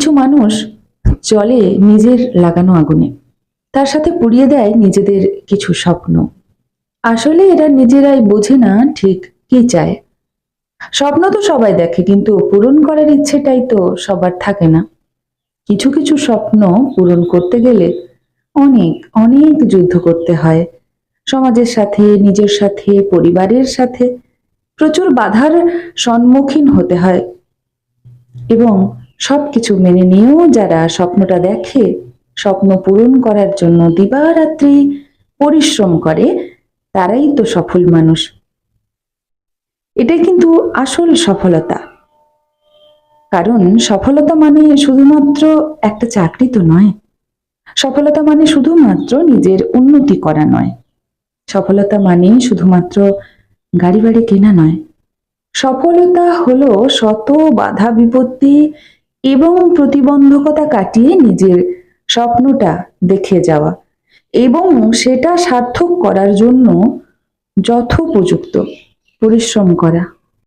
কিছু মানুষ জলে নিজের লাগানো আগুনে, তার সাথে পুড়িয়ে দেয় নিজেদের কিছু স্বপ্ন। আসলে এরা নিজেরাই বোঝে না ঠিক কি চায়। স্বপ্ন তো সবাই দেখে, কিন্তু পূরণ করার ইচ্ছেটাই তো সবার থাকে না। কিছু কিছু স্বপ্ন পূরণ করতে গেলে অনেক অনেক যুদ্ধ করতে হয়, সমাজের সাথে, নিজের সাথে, পরিবারের সাথে প্রচুর বাধার সম্মুখীন হতে হয়। এবং সবকিছু মেনে নিয়েও যারা স্বপ্নটা দেখে, স্বপ্ন পূরণ করার জন্য দিবারাত্রি পরিশ্রম করে, তারাই তো সফল মানুষ। এটাই কিন্তু আসল সফলতা। কারণ সফলতা মানে শুধুমাত্র একটা চাকরি তো নয়। সফলতা মানে শুধুমাত্র নিজের উন্নতি করা নয়। সফলতা মানে শুধুমাত্র গাড়ি বাড়ি কেনা নয়। সফলতা হলো শত বাধা বিপত্তি এবং প্রতিবন্ধকতা কাটিয়ে নিজের স্বপ্নটা দেখে যাওয়া এবং সেটা সার্থক করার জন্য যথোপযুক্ত পরিশ্রম করা।